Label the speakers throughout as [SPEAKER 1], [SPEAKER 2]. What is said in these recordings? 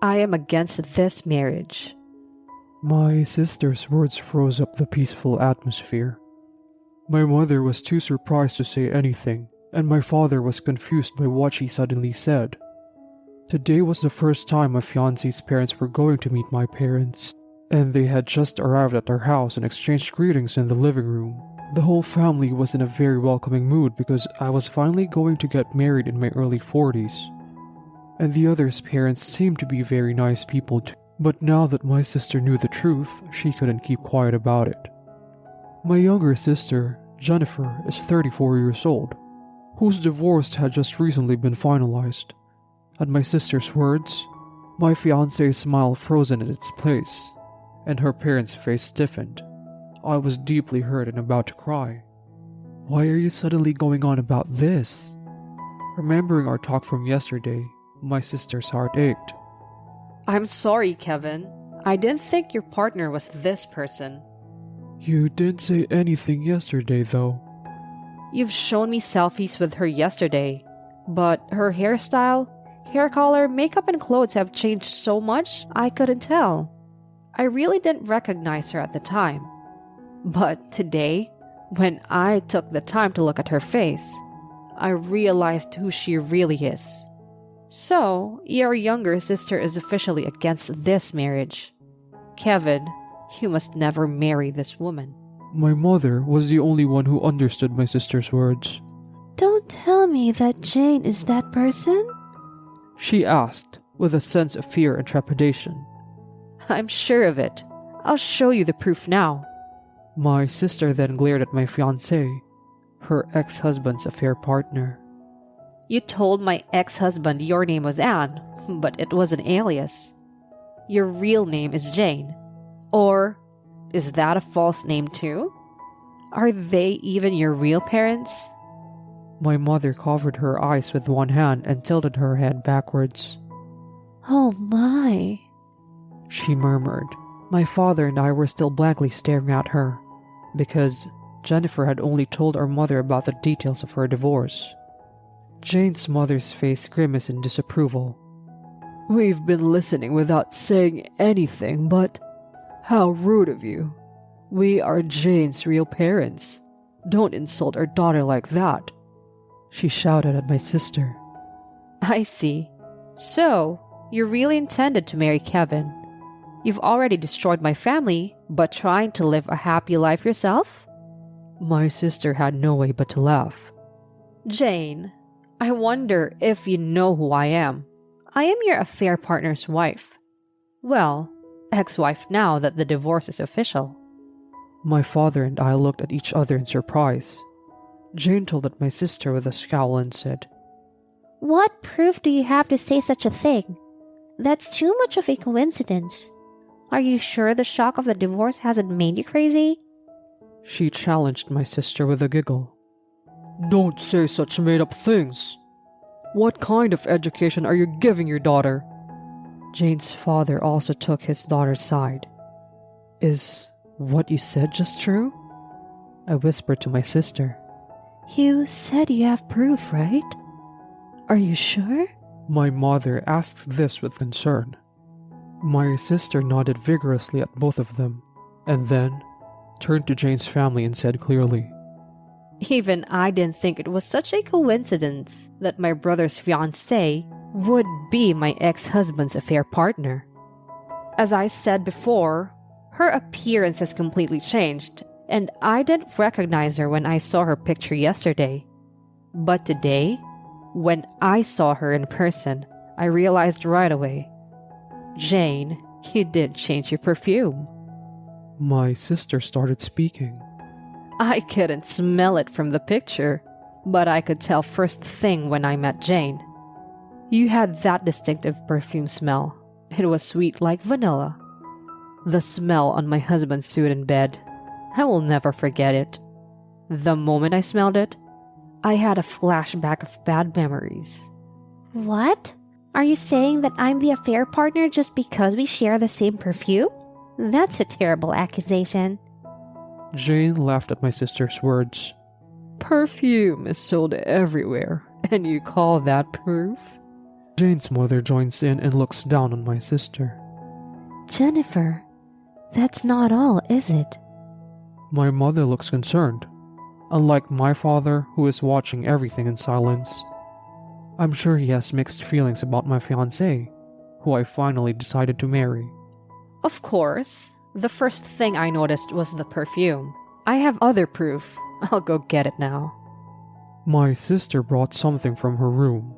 [SPEAKER 1] I am against this marriage.
[SPEAKER 2] My sister's words froze up the peaceful atmosphere. My mother was too surprised to say anything, and my father was confused by what she suddenly said. Today was the first time my fiancé's parents were going to meet my parents, and they had just arrived at our house and exchanged greetings in the living room. The whole family was in a very welcoming mood because I was finally going to get married in my early 40s. And the others' parents seemed to be very nice people too. But now that my sister knew the truth, she couldn't keep quiet about it. My younger sister, Jennifer, is 34 years old, whose divorce had just recently been finalized. At my sister's words, my fiancé's smile frozen in its place, and her parents' face stiffened. I was deeply hurt and about to cry. Why are you suddenly going on about this? Remembering our talk from yesterday, my sister's heart ached.
[SPEAKER 1] I'm sorry, Kevin. I didn't think your partner was this person.
[SPEAKER 2] You didn't say anything yesterday, though.
[SPEAKER 1] You've shown me selfies with her yesterday, but her hairstyle, hair color, makeup, and clothes have changed so much I couldn't tell. I really didn't recognize her at the time. But today, when I took the time to look at her face, I realized who she really is. So, your younger sister is officially against this marriage. Kevin, you must never marry this woman.
[SPEAKER 2] My mother was the only one who understood my sister's words.
[SPEAKER 3] Don't tell me that Jane is that person?
[SPEAKER 2] She asked, with a sense of fear and trepidation.
[SPEAKER 1] I'm sure of it. I'll show you the proof now.
[SPEAKER 2] My sister then glared at my fiancé, her ex-husband's affair partner.
[SPEAKER 1] You told my ex-husband your name was Anne, but it was an alias. Your real name is Jane. Or is that a false name too? Are they even your real parents?
[SPEAKER 2] My mother covered her eyes with one hand and tilted her head backwards.
[SPEAKER 3] Oh my,
[SPEAKER 2] she murmured. My father and I were still blankly staring at her, because Jennifer had only told our mother about the details of her divorce. Jane's mother's face grimaced in disapproval. We've been listening without saying anything, but how rude of you. We are Jane's real parents. Don't insult our daughter like that, she shouted at my sister.
[SPEAKER 1] I see. So, you really intended to marry Kevin. You've already destroyed my family, but trying to live a happy life yourself?
[SPEAKER 2] My sister had no way but to laugh.
[SPEAKER 1] Jane, I wonder if you know who I am. I am your affair partner's wife. Well, ex-wife now that the divorce is official.
[SPEAKER 2] My father and I looked at each other in surprise. Jane told at my sister with a scowl and said,
[SPEAKER 3] What proof do you have to say such a thing? That's too much of a coincidence. Are you sure the shock of the divorce hasn't made you crazy?
[SPEAKER 2] She challenged my sister with a giggle. Don't say such made-up things. What kind of education are you giving your daughter? Jane's father also took his daughter's side. Is what you said just true? I whispered to my sister.
[SPEAKER 3] You said you have proof, right? Are you sure?
[SPEAKER 2] My mother asked this with concern. My sister nodded vigorously at both of them, and then turned to Jane's family and said clearly,
[SPEAKER 1] Even I didn't think it was such a coincidence that my brother's fiancée would be my ex-husband's affair partner. As I said before, her appearance has completely changed, and I didn't recognize her when I saw her picture yesterday. But today, when I saw her in person, I realized right away. Jane, you did change your perfume.
[SPEAKER 2] My sister started speaking.
[SPEAKER 1] I couldn't smell it from the picture, but I could tell first thing when I met Jane. You had that distinctive perfume smell. It was sweet like vanilla. The smell on my husband's suit in bed. I will never forget it. The moment I smelled it, I had a flashback of bad memories.
[SPEAKER 3] What? Are you saying that I'm the affair partner just because we share the same perfume? That's a terrible accusation.
[SPEAKER 2] Jane laughed at my sister's words.
[SPEAKER 1] Perfume is sold everywhere, and you call that proof?
[SPEAKER 2] Jane's mother joins in and looks down on my sister.
[SPEAKER 3] Jennifer, that's not all, is it?
[SPEAKER 2] My mother looks concerned, unlike my father, who is watching everything in silence. I'm sure he has mixed feelings about my fiancée, who I finally decided to marry.
[SPEAKER 1] Of course. The first thing I noticed was the perfume. I have other proof. I'll go get it now.
[SPEAKER 2] My sister brought something from her room.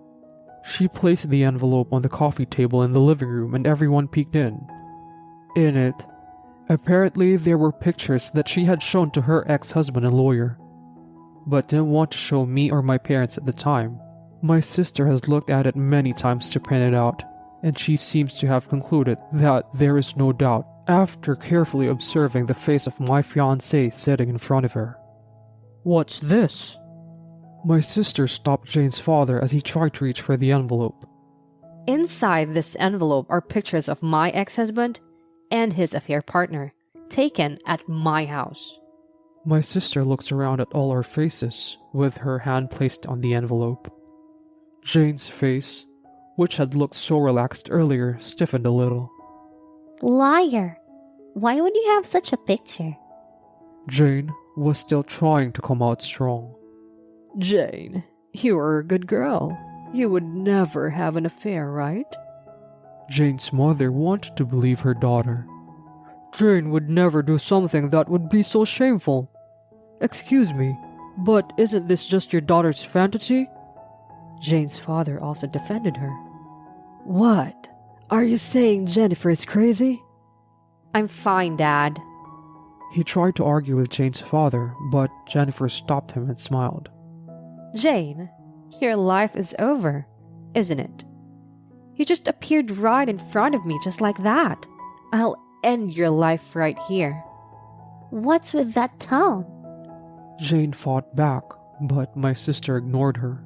[SPEAKER 2] She placed the envelope on the coffee table in the living room and everyone peeked in. In it, apparently there were pictures that she had shown to her ex-husband and lawyer, but didn't want to show me or my parents at the time. My sister has looked at it many times to print it out, and she seems to have concluded that there is no doubt after carefully observing the face of my fiancé sitting in front of her.
[SPEAKER 1] What's this?
[SPEAKER 2] My sister stopped Jane's father as he tried to reach for the envelope.
[SPEAKER 1] Inside this envelope are pictures of my ex-husband and his affair partner, taken at my house.
[SPEAKER 2] My sister looks around at all our faces, with her hand placed on the envelope. Jane's face, which had looked so relaxed earlier, stiffened a little.
[SPEAKER 3] Liar! Why would you have such a picture?
[SPEAKER 2] Jane was still trying to come out strong.
[SPEAKER 1] Jane, you are a good girl. You would never have an affair, right?
[SPEAKER 2] Jane's mother wanted to believe her daughter.
[SPEAKER 1] Jane would never do something that would be so shameful. Excuse me, but isn't this just your daughter's fantasy? Jane's father also defended her. What? Are you saying Jennifer is crazy? I'm fine, Dad.
[SPEAKER 2] He tried to argue with Jane's father, but Jennifer stopped him and smiled.
[SPEAKER 1] Jane, your life is over, isn't it? You just appeared right in front of me just like that. I'll end your life right here.
[SPEAKER 3] What's with that tone?
[SPEAKER 2] Jane fought back, but my sister ignored her.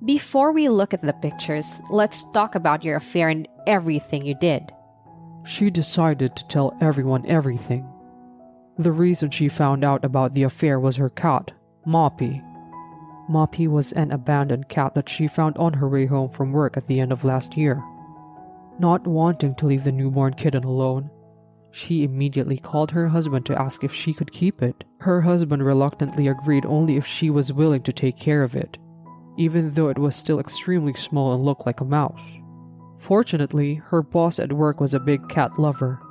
[SPEAKER 1] Before we look at the pictures, let's talk about your affair and everything you did.
[SPEAKER 2] She decided to tell everyone everything. The reason she found out about the affair was her cat, Moppy. Moppy was an abandoned cat that she found on her way home from work at the end of last year. Not wanting to leave the newborn kitten alone, she immediately called her husband to ask if she could keep it. Her husband reluctantly agreed only if she was willing to take care of it, even though it was still extremely small and looked like a mouse. Fortunately, her boss at work was a big cat lover,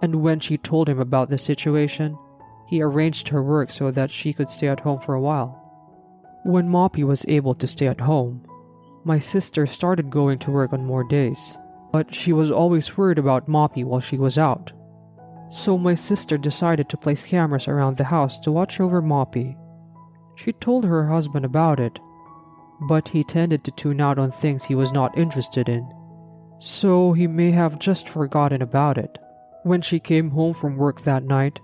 [SPEAKER 2] and when she told him about the situation, he arranged her work so that she could stay at home for a while. When Moppy was able to stay at home, my sister started going to work on more days, but she was always worried about Moppy while she was out. So my sister decided to place cameras around the house to watch over Moppy. She told her husband about it, but he tended to tune out on things he was not interested in, so he may have just forgotten about it. When she came home from work that night,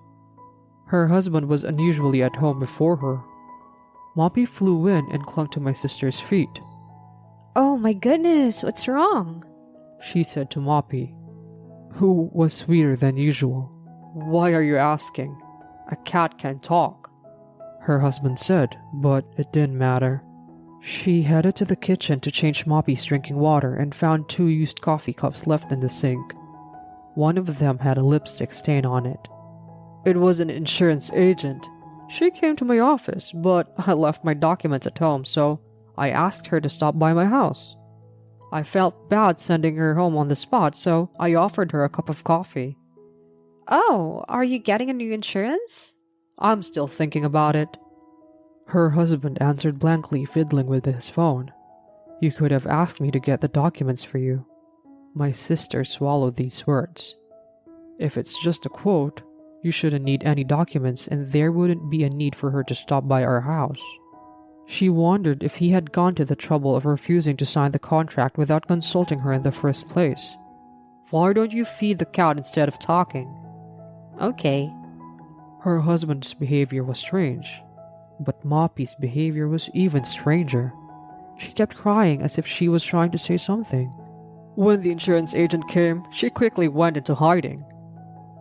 [SPEAKER 2] her husband was unusually at home before her. Moppy flew in and clung to my sister's feet.
[SPEAKER 1] Oh my goodness, what's wrong?
[SPEAKER 2] She said to Moppy, who was sweeter than usual.
[SPEAKER 1] Why are you asking? A cat can talk.
[SPEAKER 2] Her husband said, but it didn't matter. She headed to the kitchen to change Moppy's drinking water and found 2 used coffee cups left in the sink. One of them had a lipstick stain on it.
[SPEAKER 1] It was an insurance agent. She came to my office, but I left my documents at home, so I asked her to stop by my house. I felt bad sending her home on the spot, so I offered her a cup of coffee. Oh, are you getting a new insurance? I'm still thinking about it.
[SPEAKER 2] Her husband answered blankly, fiddling with his phone. You could have asked me to get the documents for you. My sister swallowed these words. If it's just a quote, you shouldn't need any documents and there wouldn't be a need for her to stop by our house. She wondered if he had gone to the trouble of refusing to sign the contract without consulting her in the first place.
[SPEAKER 1] Why don't you feed the cat instead of talking? Okay.
[SPEAKER 2] Her husband's behavior was strange, but Moppy's behavior was even stranger. She kept crying as if she was trying to say something.
[SPEAKER 1] When the insurance agent came, she quickly went into hiding.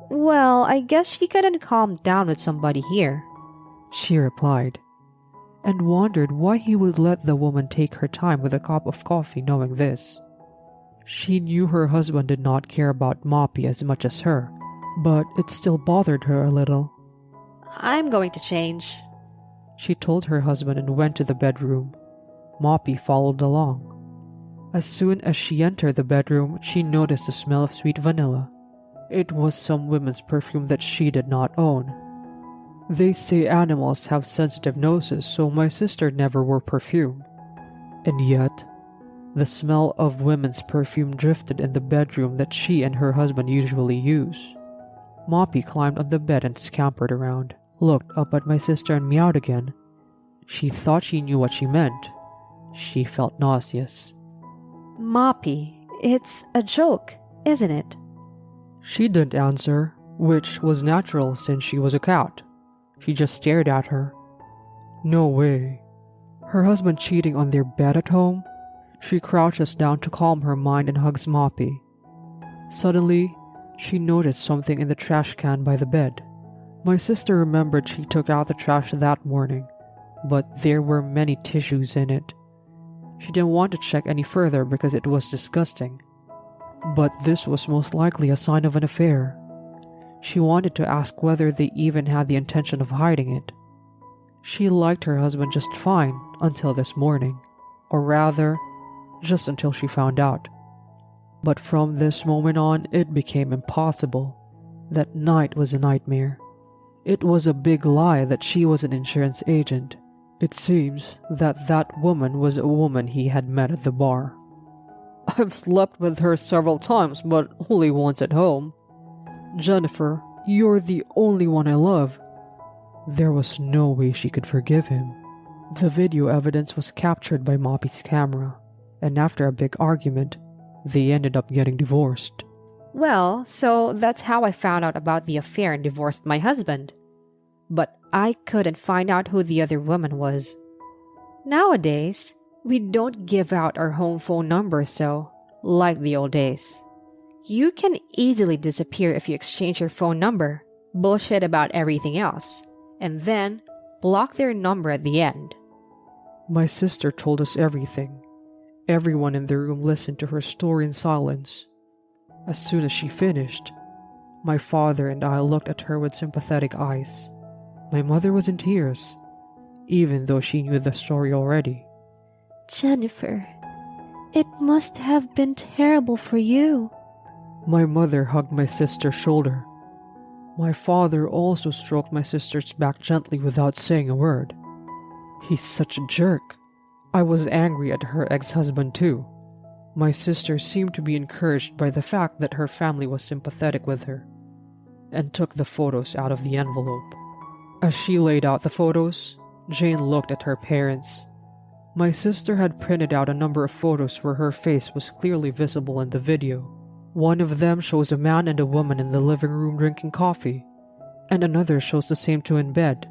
[SPEAKER 1] Well, I guess she couldn't calm down with somebody here,
[SPEAKER 2] she replied, and wondered why he would let the woman take her time with a cup of coffee knowing this. She knew her husband did not care about Moppy as much as her, but it still bothered her a little.
[SPEAKER 1] I'm going to change,
[SPEAKER 2] she told her husband and went to the bedroom. Moppy followed along. As soon as she entered the bedroom, she noticed the smell of sweet vanilla. It was some women's perfume that she did not own. They say animals have sensitive noses, so my sister never wore perfume. And yet, the smell of women's perfume drifted in the bedroom that she and her husband usually use. Moppy climbed on the bed and scampered around, looked up at my sister and meowed again. She thought she knew what she meant. She felt nauseous.
[SPEAKER 1] Moppy, it's a joke, isn't it?
[SPEAKER 2] She didn't answer, which was natural since she was a cat. She just stared at her. No way. Her husband cheating on their bed at home? She crouches down to calm her mind and hugs Moppy. Suddenly, she noticed something in the trash can by the bed. My sister remembered she took out the trash that morning, but there were many tissues in it. She didn't want to check any further because it was disgusting. But this was most likely a sign of an affair. She wanted to ask whether they even had the intention of hiding it. She liked her husband just fine until this morning, or rather, just until she found out. But from this moment on, it became impossible. That night was a nightmare. It was a big lie that she was an insurance agent. It seems that that woman was a woman he had met at the bar.
[SPEAKER 1] I've slept with her several times, but only once at home.
[SPEAKER 2] Jennifer, you're the only one I love. There was no way she could forgive him. The video evidence was captured by Moppy's camera, and after a big argument, they ended up getting divorced.
[SPEAKER 1] Well, so that's how I found out about the affair and divorced my husband. But I couldn't find out who the other woman was. Nowadays, we don't give out our home phone numbers so, like the old days. You can easily disappear if you exchange your phone number, bullshit about everything else, and then block their number at the end.
[SPEAKER 2] My sister told us everything. Everyone in the room listened to her story in silence. As soon as she finished, my father and I looked at her with sympathetic eyes. My mother was in tears, even though she knew the story already.
[SPEAKER 3] Jennifer, it must have been terrible for you.
[SPEAKER 2] My mother hugged my sister's shoulder. My father also stroked my sister's back gently without saying a word. He's such a jerk. I was angry at her ex-husband too. My sister seemed to be encouraged by the fact that her family was sympathetic with her, and took the photos out of the envelope. As she laid out the photos, Jane looked at her parents. My sister had printed out a number of photos where her face was clearly visible in the video. One of them shows a man and a woman in the living room drinking coffee, and another shows the same two in bed,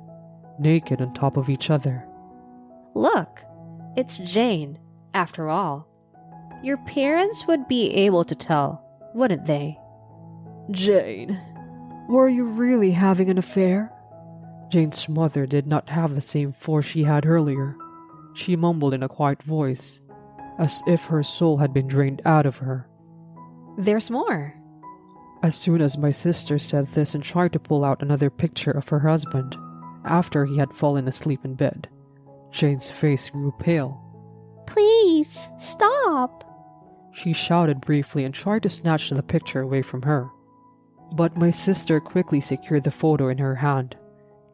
[SPEAKER 2] naked on top of each other.
[SPEAKER 1] Look, it's Jane, after all. Your parents would be able to tell, wouldn't they?
[SPEAKER 2] Jane, were you really having an affair? Jane's mother did not have the same force she had earlier. She mumbled in a quiet voice, as if her soul had been drained out of her.
[SPEAKER 1] There's more.
[SPEAKER 2] As soon as my sister said this and tried to pull out another picture of her husband, after he had fallen asleep in bed, Jane's face grew pale.
[SPEAKER 3] Please, stop!
[SPEAKER 2] She shouted briefly and tried to snatch the picture away from her. But my sister quickly secured the photo in her hand.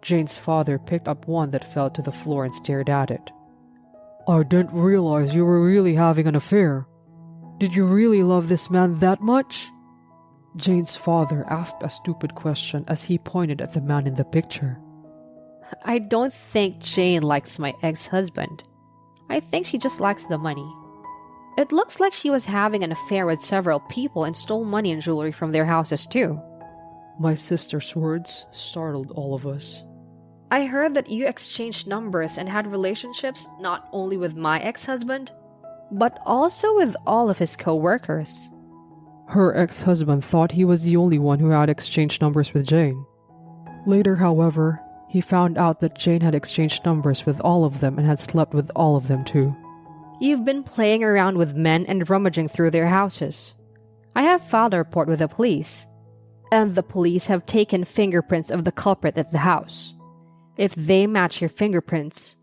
[SPEAKER 2] Jane's father picked up one that fell to the floor and stared at it. I didn't realize you were really having an affair. Did you really love this man that much? Jane's father asked a stupid question as he pointed at the man in the picture.
[SPEAKER 1] I don't think Jane likes my ex-husband. I think she just likes the money. It looks like she was having an affair with several people and stole money and jewelry from their houses too.
[SPEAKER 2] My sister's words startled all of us.
[SPEAKER 1] I heard that you exchanged numbers and had relationships not only with my ex-husband, but also with all of his co-workers.
[SPEAKER 2] Her ex-husband thought he was the only one who had exchanged numbers with Jane. Later, however, he found out that Jane had exchanged numbers with all of them and had slept with all of them too.
[SPEAKER 1] You've been playing around with men and rummaging through their houses. I have filed a report with the police, and the police have taken fingerprints of the culprit at the house. If they match your fingerprints,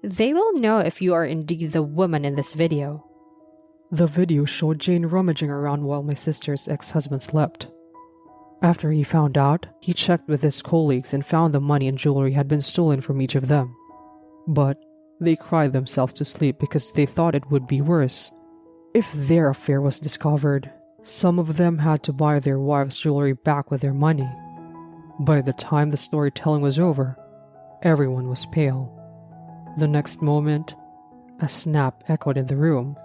[SPEAKER 1] they will know if you are indeed the woman in this video.
[SPEAKER 2] The video showed Jane rummaging around while my sister's ex-husband slept. After he found out, he checked with his colleagues and found the money and jewelry had been stolen from each of them. But they cried themselves to sleep because they thought it would be worse. If their affair was discovered, some of them had to buy their wives' jewelry back with their money. By the time the storytelling was over, everyone was pale. The next moment, a snap echoed in the room.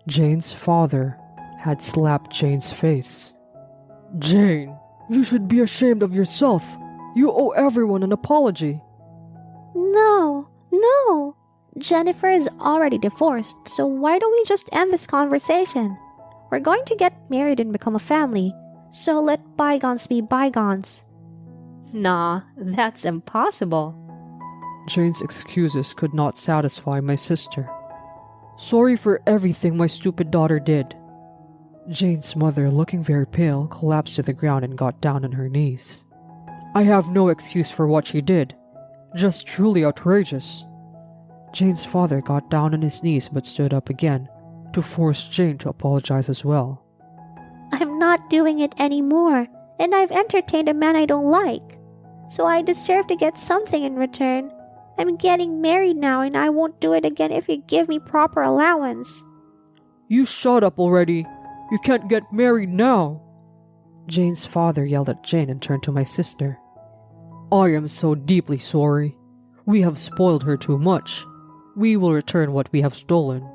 [SPEAKER 2] Jane's father had slapped Jane's face.
[SPEAKER 4] Jane, you should be ashamed of yourself. You owe everyone an apology.
[SPEAKER 3] No. Jennifer is already divorced, so why don't we just end this conversation? We're going to get married and become a family, so let bygones be bygones.
[SPEAKER 1] Nah, that's impossible.
[SPEAKER 2] Jane's excuses could not satisfy my sister.
[SPEAKER 4] Sorry for everything my stupid daughter did.
[SPEAKER 2] Jane's mother, looking very pale, collapsed to the ground and got down on her knees.
[SPEAKER 4] I have no excuse for what she did. Just truly outrageous.
[SPEAKER 2] Jane's father got down on his knees but stood up again to force Jane to apologize as well.
[SPEAKER 3] I'm not doing it anymore, and I've entertained a man I don't like, so I deserve to get something in return. I'm getting married now, and I won't do it again if you give me proper allowance.
[SPEAKER 4] You shut up already. You can't get married now.
[SPEAKER 2] Jane's father yelled at Jane and turned to my sister.
[SPEAKER 4] I am so deeply sorry. We have spoiled her too much. We will return what we have stolen.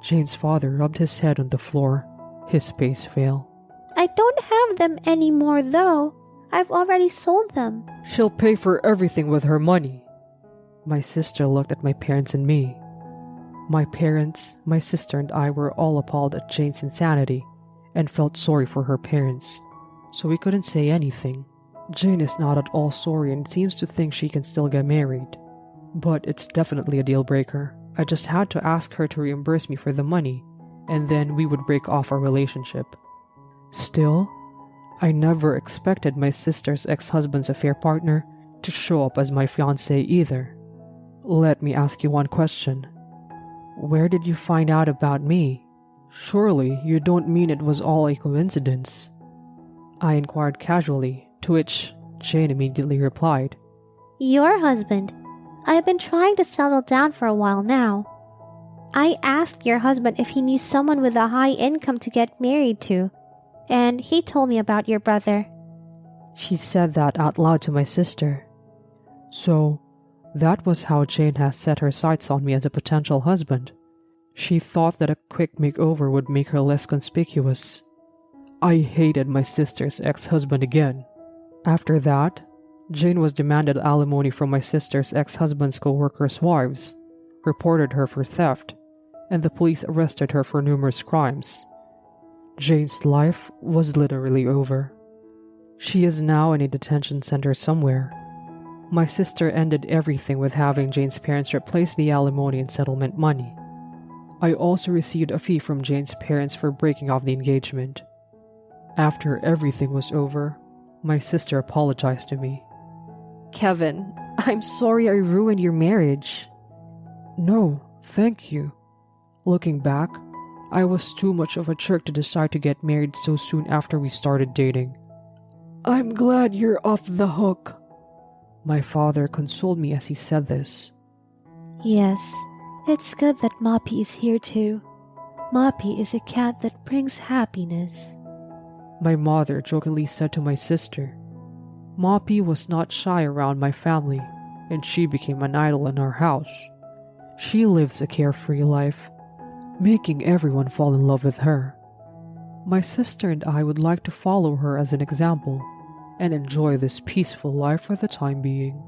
[SPEAKER 2] Jane's father rubbed his head on the floor. His face fell.
[SPEAKER 3] I don't have them anymore, though. I've already sold them.
[SPEAKER 4] She'll pay for everything with her money.
[SPEAKER 2] My sister looked at my parents and me. My parents, my sister, and I were all appalled at Jane's insanity and felt sorry for her parents, so we couldn't say anything. Jane is not at all sorry and seems to think she can still get married. But it's definitely a deal breaker. I just had to ask her to reimburse me for the money, and then we would break off our relationship. Still, I never expected my sister's ex-husband's affair partner to show up as my fiancé either. Let me ask you one question. Where did you find out about me? Surely you don't mean it was all a coincidence? I inquired casually, to which Jane immediately replied,
[SPEAKER 3] Your husband. I've been trying to settle down for a while now. I asked your husband if he knew someone with a high income to get married to, and he told me about your brother.
[SPEAKER 2] She said that out loud to my sister. So, that was how Jane has set her sights on me as a potential husband. She thought that a quick makeover would make her less conspicuous. I hated my sister's ex-husband again. After that, Jane was demanded alimony from my sister's ex-husband's co-workers' wives, reported her for theft, and the police arrested her for numerous crimes. Jane's life was literally over. She is now in a detention center somewhere. My sister ended everything with having Jane's parents replace the alimony and settlement money. I also received a fee from Jane's parents for breaking off the engagement. After everything was over, my sister apologized to me.
[SPEAKER 1] Kevin, I'm sorry I ruined your marriage.
[SPEAKER 2] No, thank you. Looking back, I was too much of a jerk to decide to get married so soon after we started dating.
[SPEAKER 4] I'm glad you're off the hook.
[SPEAKER 2] My father consoled me as he said this.
[SPEAKER 3] Yes, it's good that Moppy is here too. Moppy is a cat that brings happiness.
[SPEAKER 2] My mother jokingly said to my sister. Moppy was not shy around my family, and she became an idol in our house. She lives a carefree life, making everyone fall in love with her. My sister and I would like to follow her as an example and enjoy this peaceful life for the time being.